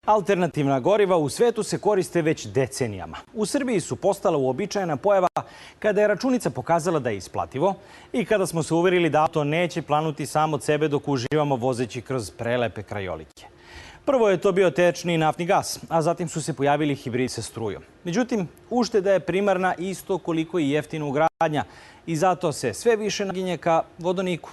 Alternativna goriva u svetu se koriste već decenijama. U Srbiji su postala uobičajena pojava kada je računica pokazala da je isplativo i kada smo se uverili da auto neće planuti sam od sebe dok uživamo vozeći kroz prelepe krajolike. Prvo je to bio tečni naftni gas, a zatim su se pojavili hibridi sa strujom. Međutim, ušteda je primarna isto koliko i jeftina ugradnja i zato se sve više naginje ka vodoniku.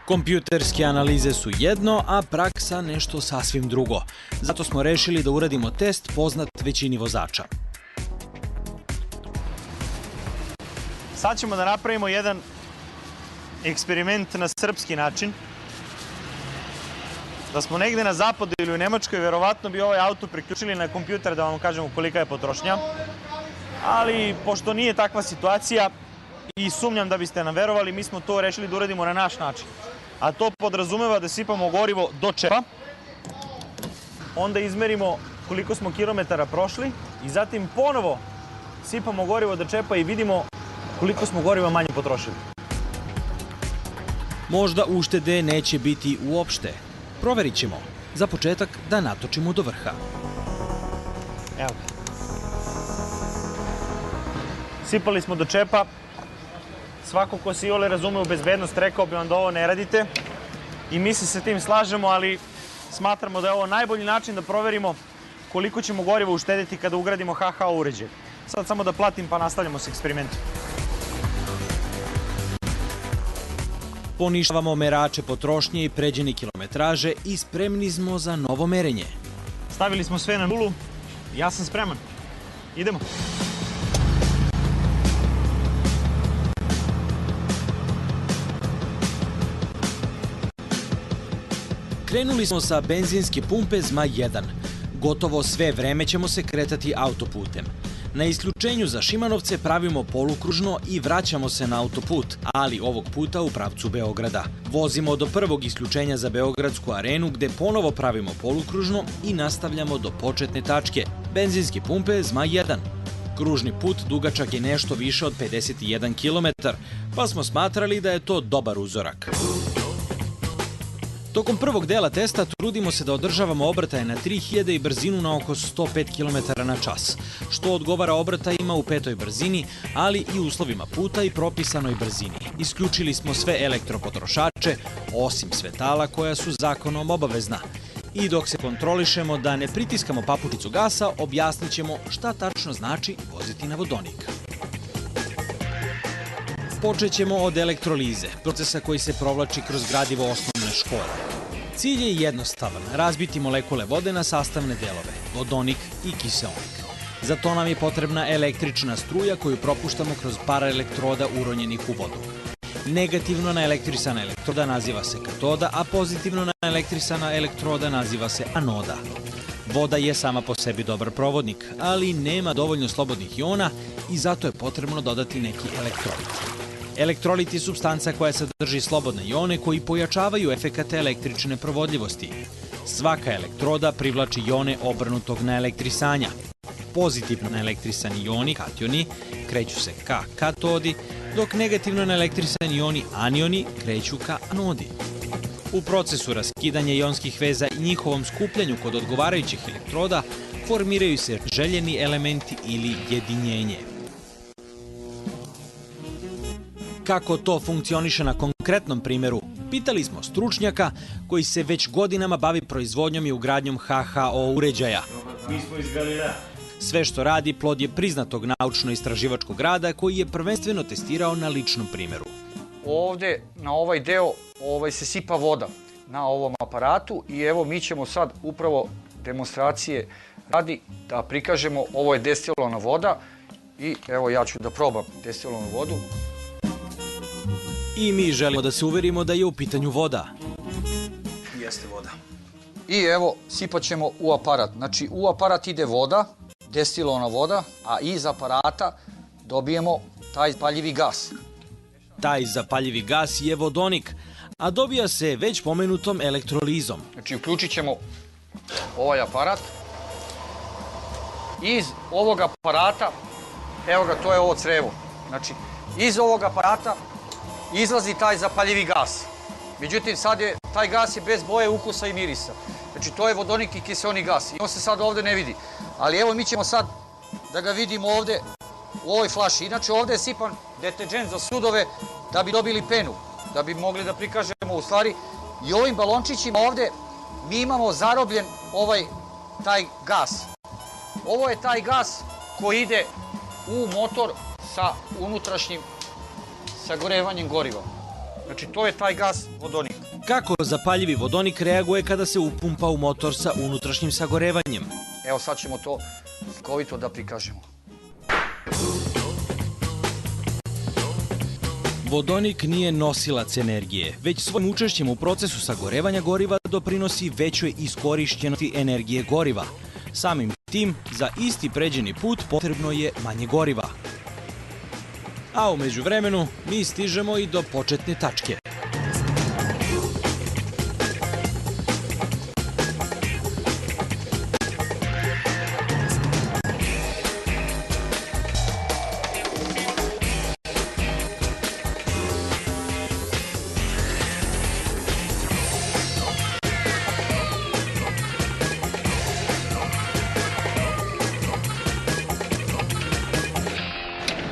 Kompjuterske analize su jedno, a praksa nešto sasvim drugo. Zato smo rešili da uradimo test poznat većini vozača. Sad ćemo da napravimo jedan eksperiment na srpski način. Da smo negde na zapadu ili u Nemačkoj, verovatno bi ovaj auto priključili na kompjuter da vam kažemo kolika je potrošnja. Ali, pošto nije takva situacija i sumnjam da biste nam verovali, mi smo to rešili da uradimo na naš način. A to podrazumeva da sipamo gorivo do čepa, onda izmerimo koliko smo kilometara prošli i zatim ponovo sipamo gorivo do čepa i vidimo koliko smo goriva manje potrošili. Možda uštede neće biti uopšte. Proverit ćemo. Za početak da natočimo do vrha. Evo ga. Sipali smo do čepa. Svako ko se iole razume u bezbednost rekao bi vam da ovo ne radite. I mi se sa tim slažemo, ali smatramo da je ovo najbolji način da proverimo koliko ćemo goriva uštediti kada ugradimo HH uređaj. Sad samo da platim pa nastavljamo s eksperimentom. Poništavamo merače potrošnje i pređene kilometraže i spremni smo za novo merenje. Stavili smo sve na nulu. Ja sam spreman. Idemo. Krenuli smo sa benzinske pumpe Zmaj 1. Gotovo sve vreme ćemo se kretati autoputem. Na isključenju za Šimanovce pravimo polukružno i vraćamo se na autoput, ali ovog puta u pravcu Beograda. Vozimo do prvog isključenja za Beogradsku arenu gde ponovo pravimo polukružno i nastavljamo do početne tačke, benzinske pumpe Zmaj 1. Kružni put dugačak je nešto više od 51 km, pa smo smatrali da je to dobar uzorak. Tokom prvog dela testa trudimo se da održavamo obrtaje na 3000 i brzinu na oko 105 km na čas, što odgovara obrtajima u petoj brzini, ali i uslovima puta i propisanoj brzini. Isključili smo sve elektropotrošače, osim svetala koja su zakonom obavezna. I dok se kontrolišemo da ne pritiskamo papučicu gasa, objasnit ćemo šta tačno znači voziti na vodonik. Počet ćemo od elektrolize, procesa koji se provlači kroz gradivo osnovne škole. Cilj je jednostavan, razbiti molekule vode na sastavne delove, vodonik i kiseonik. Za to nam je potrebna električna struja koju propuštamo kroz par elektroda uronjenih u vodu. Negativno naelektrisana elektroda naziva se katoda, a pozitivno naelektrisana elektroda naziva se anoda. Voda je sama po sebi dobar provodnik, ali nema dovoljno slobodnih iona i zato je potrebno dodati neki elektrolit. Elektrolit je supstanca koja sadrži slobodne ione koji pojačavaju efekate električne provodljivosti. Svaka elektroda privlači ione obrnutog naelektrisanja. Pozitivno naelektrisani ioni, kationi, kreću se ka katodi, dok negativno naelektrisani ioni, anioni, kreću ka anodi. U procesu raskidanja ionskih veza i njihovom skupljanju kod odgovarajućih elektroda formiraju se željeni elementi ili jedinjenje. Kako to funkcioniše na konkretnom primjeru, pitali smo stručnjaka koji se već godinama bavi proizvodnjom i ugradnjom HHO uređaja. Mi smo iz Galilea. Sve što radi plod je priznatog naučno-istraživačkog rada koji je prvenstveno testirao na ličnom primjeru. Ovde, na ovaj deo, se sipa voda na ovom aparatu i evo mi ćemo sad upravo demonstracije radi da prikažemo, ovo je destilovana voda i evo ja ću da probam destilovanu vodu. I mi želimo da se uverimo da je u pitanju voda. Jeste voda. I evo sipat ćemo u aparat. Znači u aparat ide voda, destilovana voda, a iz aparata dobijemo taj zapaljivi gas. Taj zapaljivi gas je vodonik, a dobija se već pomenutom elektrolizom. Znači uključit ćemo ovaj aparat. Iz ovog aparata, evo ga, to je ovo crevo. Znači iz ovog aparata izlazi taj zapaljivi gas. Međutim, sad je taj gas je bez boje, ukusa i mirisa. Znači to je vodonik i kiseonik gas i on se sad ovde ne vidi. Ali evo mi ćemo sad da ga vidimo ovde u ovoj flaši. Inače ovde je sipan deterđent za sudove da bi dobili penu, da bi mogli da prikažemo u stvari. I ovim balončićima ovde mi imamo zarobljen taj gas. Ovo je taj gas koji ide u motor sa unutrašnjim sagorevanjem goriva. Znači to je taj gas vodonik. Kako zapaljivi vodonik reaguje kada se upumpa u motor sa unutrašnjim sagorevanjem? Evo sad ćemo to slikovito da prikažemo. Vodonik nije nosilac energije, već svojim učešćem u procesu sagorevanja goriva doprinosi većoj iskorišćenosti energije goriva. Samim tim, za isti pređeni put potrebno je manje goriva. A u međuvremenu mi stižemo i do početne tačke.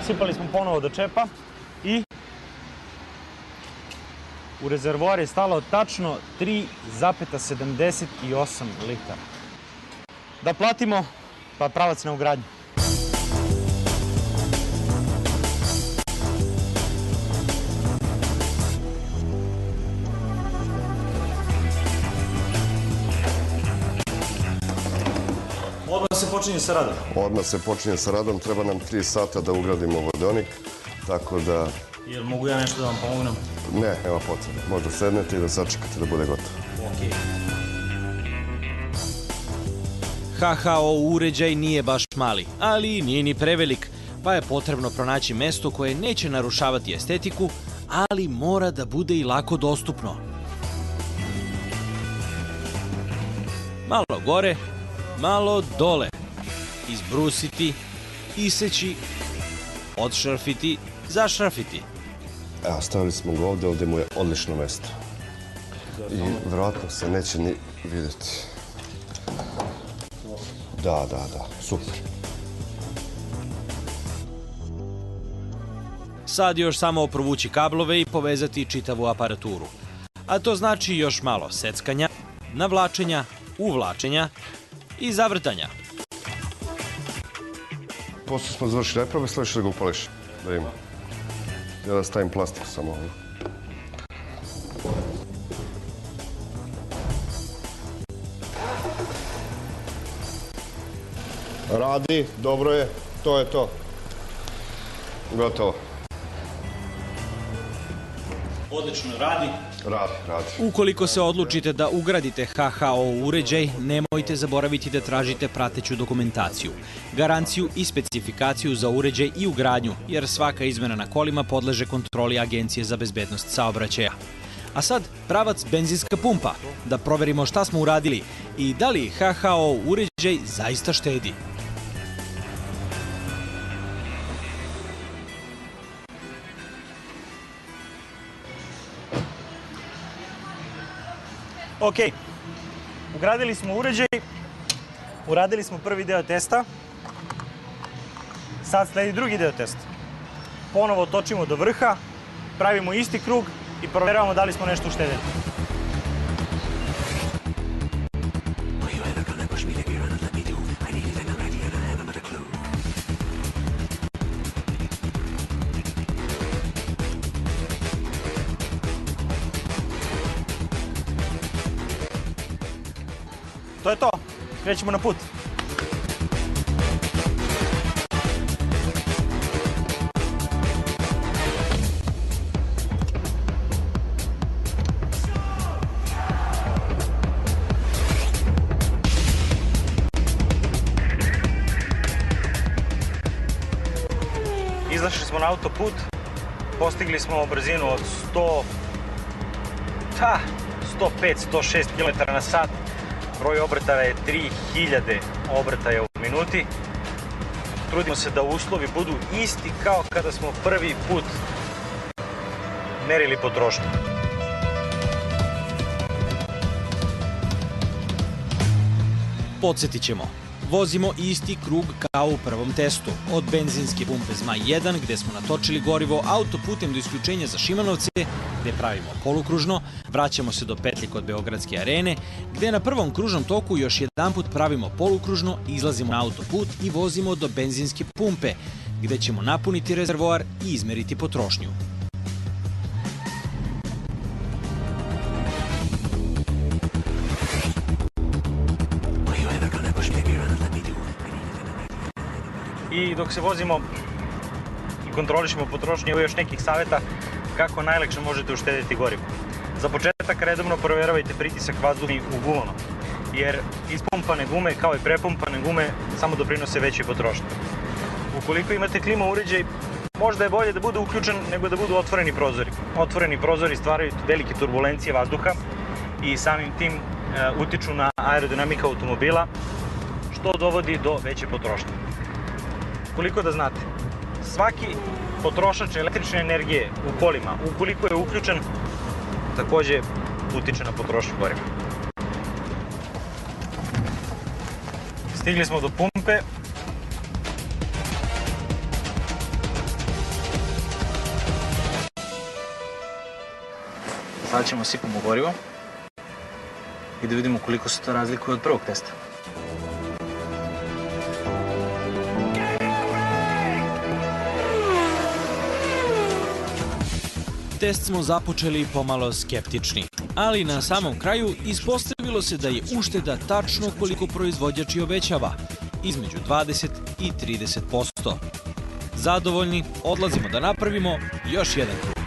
Sipali smo ponovo do čepa i u rezervoar je stalo tačno 3,78 litara. Da platimo, pa pravac na ugradnju. Odmah se počinje sa radom. Odmah se počinje sa radom, treba nam 3 sata da ugradimo vodonik, tako da... Jel mogu ja nešto da vam pomognem? Ne, nema potrebe. Možda sednete i da sačekate da bude gotovo. Okej. HHO uređaj nije baš mali, ali nije ni prevelik, pa je potrebno pronaći mesto koje neće narušavati estetiku, ali mora da bude i lako dostupno. Malo gore, malo dole. Izbrusiti, iseći, odšrafiti, zašrafiti. Evo, stavili smo ga ovde, ovde mu je odlično mesto. I vjerojatno se neće ni vidjeti. Da, super. Sad još samo provući kablove i povezati čitavu aparaturu. A to znači još malo seckanja, navlačenja, uvlačenja i zavrtanja. Posle smo završili, ne probaj sledeće da ga upališ. Da ima. Ja da stavim plastiku samo ovdje. Radi, dobro je, to je to. Gotovo. Odlično radi. Radi. Ukoliko se odlučite da ugradite HHO uređaj, nemojte zaboraviti da tražite prateću dokumentaciju, garanciju i specifikaciju za uređaj i ugradnju, jer svaka izmena na kolima podleže kontroli Agencije za bezbednost saobraćaja. A sad pravac benzinska pumpa, da proverimo šta smo uradili i da li HHO uređaj zaista štedi. Ok, ugradili smo uređaj, uradili smo prvi deo testa, sad sledi drugi deo testa. Ponovo točimo do vrha, pravimo isti krug i proveravamo da li smo nešto uštedili. To je to, krećemo na put. Izašli smo na autoput, postigli smo brzinu od 105-106 km na sat. Broj obrtaja je 3000 obrtaja u minuti. Trudimo se da uslovi budu isti kao kada smo prvi put merili potrošnju. Podsjetit ćemo, vozimo isti krug kao u prvom testu. Od benzinske pumpe Zmaj 1, gde smo natočili gorivo, autoputem do isključenja za Šimanovce, gde pravimo polukružno, vraćamo se do petlje kod Beogradske arene, gde na prvom kružnom toku još jedanput pravimo polukružno, izlazimo na autoput i vozimo do benzinske pumpe, gde ćemo napuniti rezervoar i izmeriti potrošnju. I dok se vozimo i kontrolišemo potrošnju, evo još nekih savjeta kako najlakše možete uštediti gorivo. Za početak redovno provjeravajte pritisak vazduha u gumama, jer ispumpane gume kao i prepumpane gume samo doprinose većoj potrošnji. Ukoliko imate klima uređaj, možda je bolje da bude uključen nego da budu otvoreni prozori. Otvoreni prozori stvaraju velike turbulencije vazduha i samim tim utiču na aerodinamiku automobila, što dovodi do veće potrošnje. Koliko da znate, svaki potrošač električne energije u kolima, ukoliko je uključen, takođe utiče na potrošnju goriva. Stigli smo do pumpe. Sad ćemo sipamo gorivo i da vidimo koliko se to razlikuje od prvog testa. Test smo započeli pomalo skeptični, ali na samom kraju ispostavilo se da je ušteda tačno koliko proizvođač i obećava, između 20 i 30%. Zadovoljni, odlazimo da napravimo još jedan krug.